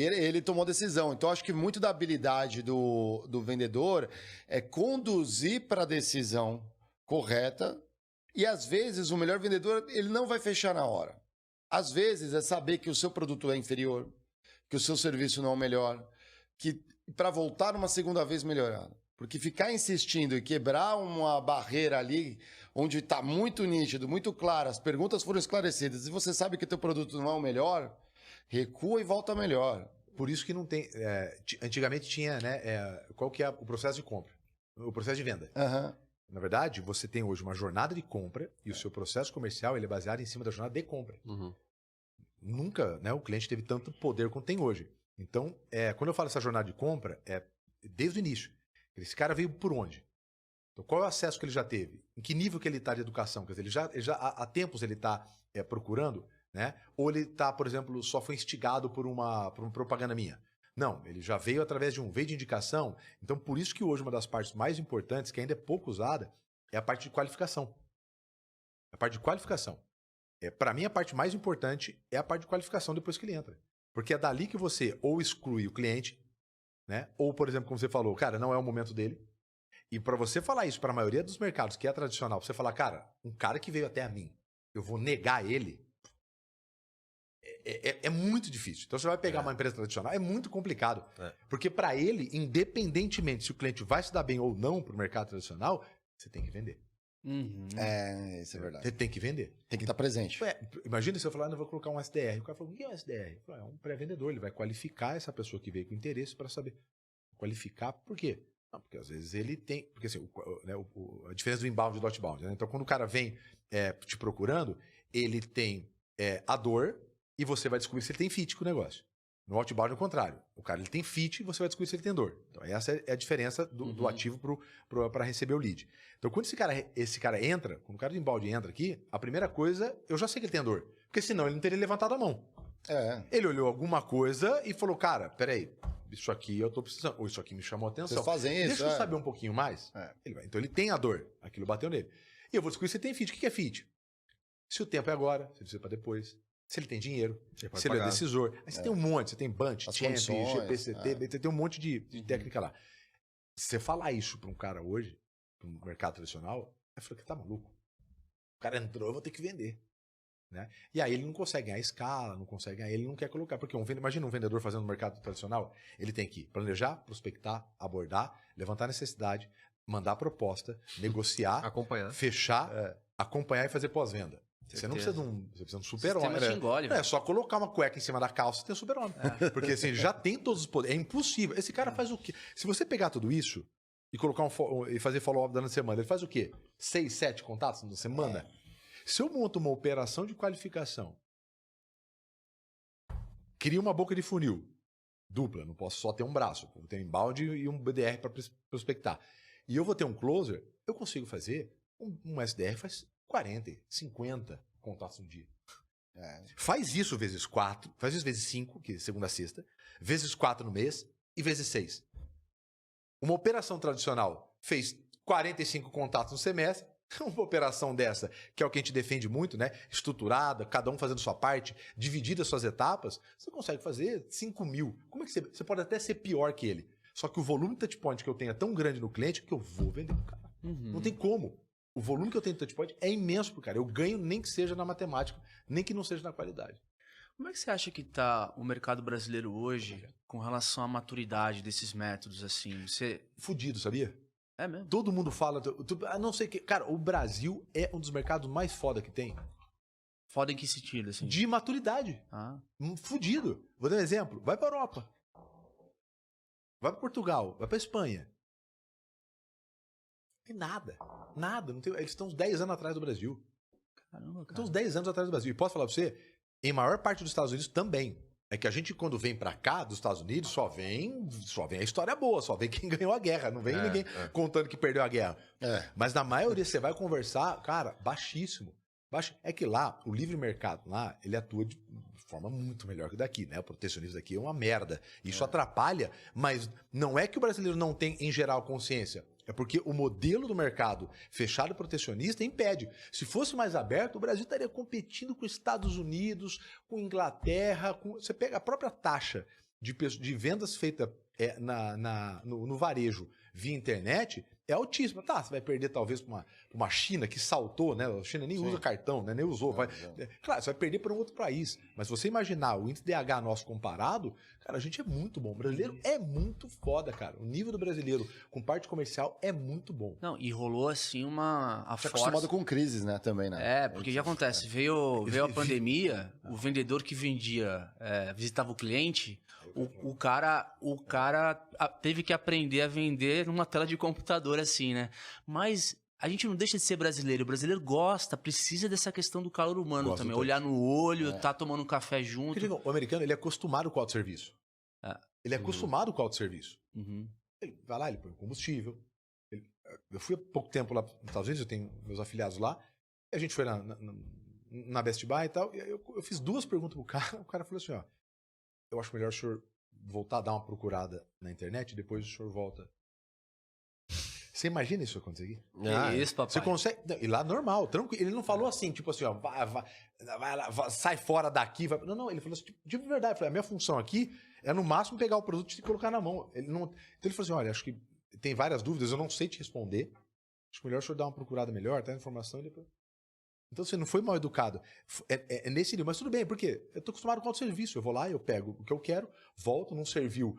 ele tomou decisão. Então, acho que muito da habilidade do vendedor é conduzir para a decisão correta. E, às vezes, o melhor vendedor, ele não vai fechar na hora. Às vezes, é saber que o seu produto é inferior, que o seu serviço não é o melhor, que para voltar uma segunda vez melhorar. Porque ficar insistindo e quebrar uma barreira ali, onde está muito nítido, muito claro, as perguntas foram esclarecidas, e você sabe que o teu produto não é o melhor, recua e volta melhor. Por isso que não tem... antigamente tinha, né? Qual que é o processo de compra? O processo de venda. Uhum. Na verdade, você tem hoje uma jornada de compra e o seu processo comercial ele é baseado em cima da jornada de compra. Uhum. Nunca, né, o cliente teve tanto poder quanto tem hoje. Então, quando eu falo essa jornada de compra, é desde o início. Esse cara veio por onde? Então, qual é o acesso que ele já teve? Em que nível que ele está de educação? Quer dizer, ele já há tempos ele está procurando, né? Ou ele está, por exemplo, só foi instigado por uma propaganda minha? Não, ele já veio através de veio de indicação. Então, por isso que hoje uma das partes mais importantes, que ainda é pouco usada, é a parte de qualificação. A parte de qualificação. Para mim, a parte mais importante é a parte de qualificação depois que ele entra. Porque é dali que você ou exclui o cliente, né? Ou, por exemplo, como você falou, cara, não é o momento dele. E para você falar isso para a maioria dos mercados, que é tradicional, você falar, cara, um cara que veio até a mim, eu vou negar ele, é muito difícil. Então você vai pegar uma empresa tradicional, é muito complicado. Porque para ele, independentemente se o cliente vai se dar bem ou não para o mercado tradicional, você tem que vender. Uhum. Isso é verdade. Você tem que vender. Tem que estar presente. Imagina se eu falar, eu vou colocar um SDR. O cara falou, o que é um SDR? Eu falo, é um pré-vendedor, ele vai qualificar essa pessoa que veio com interesse para saber. Qualificar por quê? Não, porque às vezes ele tem... Porque assim, a diferença do inbound e do outbound. Né? Então, quando o cara vem te procurando, ele tem a dor e você vai descobrir se ele tem fit com o negócio. No outbound é o contrário. O cara ele tem fit e você vai descobrir se ele tem dor. Então, essa é a diferença do ativo para receber o lead. Então, quando esse cara entra, quando o cara do inbound entra aqui, a primeira coisa, eu já sei que ele tem dor. Porque senão ele não teria levantado a mão. Ele olhou alguma coisa e falou, cara, peraí, isso aqui eu tô precisando. Ou isso aqui me chamou a atenção. Vocês fazem isso? Deixa eu saber um pouquinho mais. Então, ele tem a dor. Aquilo bateu nele. E eu vou descobrir se ele tem fit. O que é fit? Se o tempo é agora, se precisa para depois. Se ele tem dinheiro, se ele é decisor. Aí você tem um monte, você tem Bunch, Champ, GPCT, você tem um monte de técnica lá. Se você falar isso para um cara hoje, para um mercado tradicional, eu falei que tá maluco. O cara entrou, eu vou ter que vender. Né? E aí ele não consegue ganhar escala, não consegue ganhar, ele não quer colocar. Porque imagina um vendedor fazendo no mercado tradicional, ele tem que planejar, prospectar, abordar, levantar necessidade, mandar proposta, negociar, acompanhar, fechar, acompanhar e fazer pós-venda. Você não precisa de um super-homem. É só colocar uma cueca em cima da calça e ter um super-homem. Porque assim, ele já tem todos os poderes. É impossível. Esse cara faz o quê? Se você pegar tudo isso e colocar e fazer follow-up durante a semana, ele faz o quê? 6, 7 contatos na semana? Se eu monto uma operação de qualificação, crio uma boca de funil dupla, não posso só ter um braço, eu tenho um inbound e um BDR para prospectar. E eu vou ter um closer, eu consigo fazer um SDR faz 40, 50 contatos no dia. Faz isso vezes 4, faz isso vezes 5, que é segunda a sexta, vezes 4 no mês e vezes 6. Uma operação tradicional fez 45 contatos no semestre, uma operação dessa, que é o que a gente defende muito, né? Estruturada, cada um fazendo sua parte, dividida as suas etapas, você consegue fazer 5 mil. Como é que você pode até ser pior que ele? Só que o volume de touchpoint que eu tenho é tão grande no cliente que eu vou vender pro cara. Não tem como. O volume que eu tenho de touchpoint é imenso pro cara. Eu ganho nem que seja na matemática, nem que não seja na qualidade. Como é que você acha que tá o mercado brasileiro hoje com relação à maturidade desses métodos, assim? Fudido, sabia? É mesmo? Todo mundo fala... não sei que... Cara, o Brasil é um dos mercados mais foda que tem. Foda em que sentido, assim? De maturidade. Fudido. Vou dar um exemplo. Vai pra Europa. Vai pra Portugal. Vai pra Espanha. Tem nada. Nada. Não tem... Eles estão uns 10 anos atrás do Brasil. Caramba, cara. Estão uns 10 anos atrás do Brasil. E posso falar pra você, em maior parte dos Estados Unidos também. É que a gente, quando vem pra cá, dos Estados Unidos, só vem a história boa, só vem quem ganhou a guerra. Não vem ninguém contando que perdeu a guerra. Mas na maioria, você vai conversar, cara, baixíssimo. É que lá, o livre mercado lá, ele atua de forma muito melhor que daqui, né? O protecionismo daqui é uma merda. Isso atrapalha, mas não é que o brasileiro não tem, em geral, consciência. É porque o modelo do mercado fechado e protecionista impede. Se fosse mais aberto, o Brasil estaria competindo com os Estados Unidos, com Inglaterra. Você pega a própria taxa de vendas feitas no varejo via internet é altíssima. Tá, você vai perder talvez para uma China que saltou, né? A China nem usa cartão, né? Nem usou. Claro, você vai perder para um outro país. Mas se você imaginar o índice DH nosso comparado, cara, a gente é muito bom. O brasileiro é muito foda, cara. O nível do brasileiro com parte comercial é muito bom. Não, e rolou assim Você é acostumado com crises, né? Também, né? Porque já acontece. Veio a pandemia, o vendedor que vendia, visitava o cliente, o cara teve que aprender a vender numa tela de computador, assim, né? Mas a gente não deixa de ser brasileiro. O brasileiro precisa dessa questão do calor humano também. Olhar no olho, tá tomando um café junto. Porque, o americano, ele é acostumado com o autosserviço. Ele é acostumado com o autosserviço. Ele vai lá, ele põe o combustível. Eu fui há pouco tempo lá nos Estados Unidos, eu tenho meus afiliados lá. E a gente foi na Best Buy e tal. E eu fiz 2 perguntas pro cara. O cara falou assim, ó. Eu acho melhor o senhor voltar a dar uma procurada na internet e depois o senhor volta. Você imagina isso acontecer aqui? Isso, papai. Você consegue... E lá normal, tranquilo. Ele não falou assim, tipo assim, ó, vai lá, sai fora daqui. Vai... Não, ele falou assim, de verdade. Eu falei, a minha função aqui é no máximo pegar o produto e colocar na mão. Então ele falou assim, olha, acho que tem várias dúvidas, eu não sei te responder. Acho melhor o senhor dar uma procurada melhor, tá a informação e depois... Então você não foi mal educado. É nesse nível. Mas tudo bem, por quê? Eu tô acostumado com autosserviço. Eu vou lá, eu pego o que eu quero, volto, não serviu.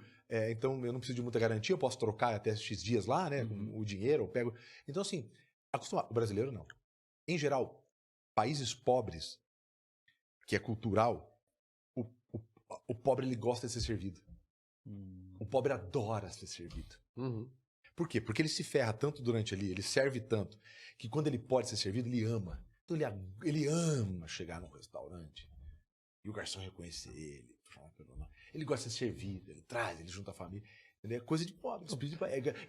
Então eu não preciso de muita garantia, eu posso trocar até X dias lá, né? Com o dinheiro, eu pego. Então, assim, acostumado. O brasileiro não. Em geral, países pobres, que é cultural, o pobre ele gosta de ser servido. O pobre adora ser servido. Por quê? Porque ele se ferra tanto durante ali, ele serve tanto, que quando ele pode ser servido, ele ama. Então ele ama chegar num restaurante e o garçom reconhecer ele. Ele gosta de ser servido, ele traz, ele junta a família. Ele é coisa de pobre.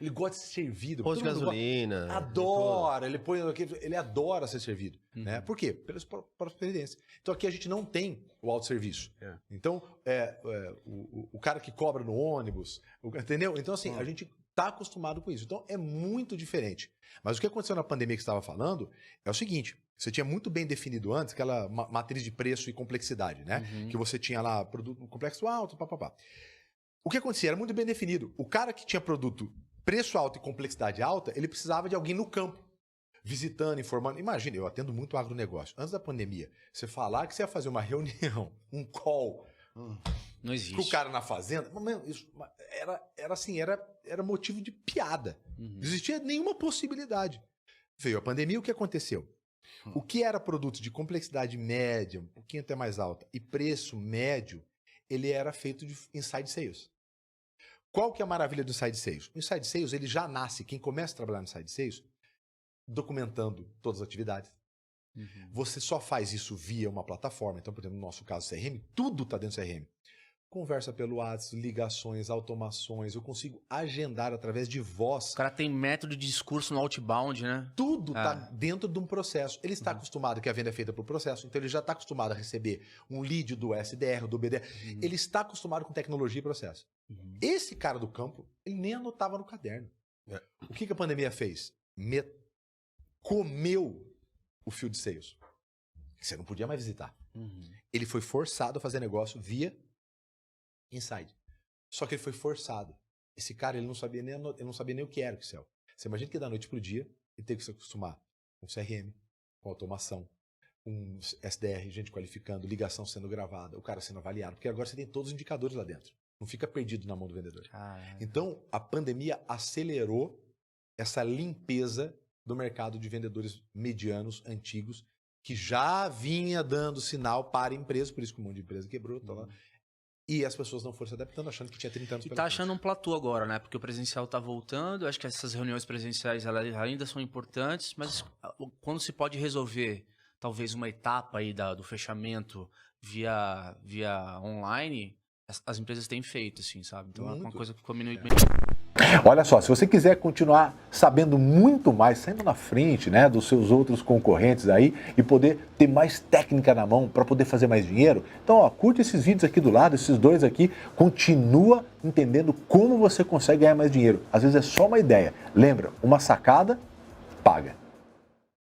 Ele gosta de ser servido. Posto de gasolina. Adora. Ele adora ser servido. Né? Por quê? Pela própria experiência. Então aqui a gente não tem o autosserviço. Então, o cara que cobra no ônibus, entendeu? Então, assim, a gente está acostumado com isso. Então, é muito diferente. Mas o que aconteceu na pandemia que você estava falando é o seguinte: você tinha muito bem definido antes aquela matriz de preço e complexidade, né? Que você tinha lá produto complexo alto, papapá. O que acontecia era muito bem definido. O cara que tinha produto preço alto e complexidade alta, ele precisava de alguém no campo, visitando, informando. Imagina, eu atendo muito agronegócio. Antes da pandemia, você falar que você ia fazer uma reunião, um call, não existe. Com o cara na fazenda, isso era assim, era motivo de piada. Não existia nenhuma possibilidade. Veio a pandemia, o que aconteceu? O que era produto de complexidade média, um pouquinho até mais alta, e preço médio, ele era feito de inside sales. Qual que é a maravilha do inside sales? O inside sales, ele já nasce, quem começa a trabalhar no inside sales, documentando todas as atividades. Você só faz isso via uma plataforma. Então, por exemplo, no nosso caso, CRM, tudo está dentro do CRM. Conversa pelo WhatsApp, ligações, automações, eu consigo agendar através de voz. O cara tem método de discurso no outbound, né? Tudo está dentro de um processo. Ele está acostumado que a venda é feita por processo, então ele já está acostumado a receber um lead do SDR, do BDR. Ele está acostumado com tecnologia e processo. Esse cara do campo, ele nem anotava no caderno. O que a pandemia fez? Comeu o field sales. Você não podia mais visitar. Ele foi forçado a fazer negócio via inside. Só que ele foi forçado. Esse cara, ele não sabia nem o que era o Excel. Você imagina que da noite pro dia, ele teve que se acostumar com CRM, com automação, com SDR, gente qualificando, ligação sendo gravada, o cara sendo avaliado, porque agora você tem todos os indicadores lá dentro. Não fica perdido na mão do vendedor. Então, a pandemia acelerou essa limpeza do mercado de vendedores medianos, antigos, que já vinha dando sinal para empresas, por isso que um monte de empresa quebrou, tá lá. E as pessoas não foram se adaptando, achando que tinha 30 anos. E tá achando um platô agora, né? Porque o presencial tá voltando, acho que essas reuniões presenciais elas ainda são importantes, mas quando se pode resolver talvez uma etapa aí do fechamento via online, as empresas têm feito, assim, sabe? Então é uma coisa que ficou melhor. Olha só, se você quiser continuar sabendo muito mais, saindo na frente, né, dos seus outros concorrentes aí e poder ter mais técnica na mão para poder fazer mais dinheiro, então ó, curte esses vídeos aqui do lado, esses dois aqui, continua entendendo como você consegue ganhar mais dinheiro. Às vezes é só uma ideia. Lembra, uma sacada paga.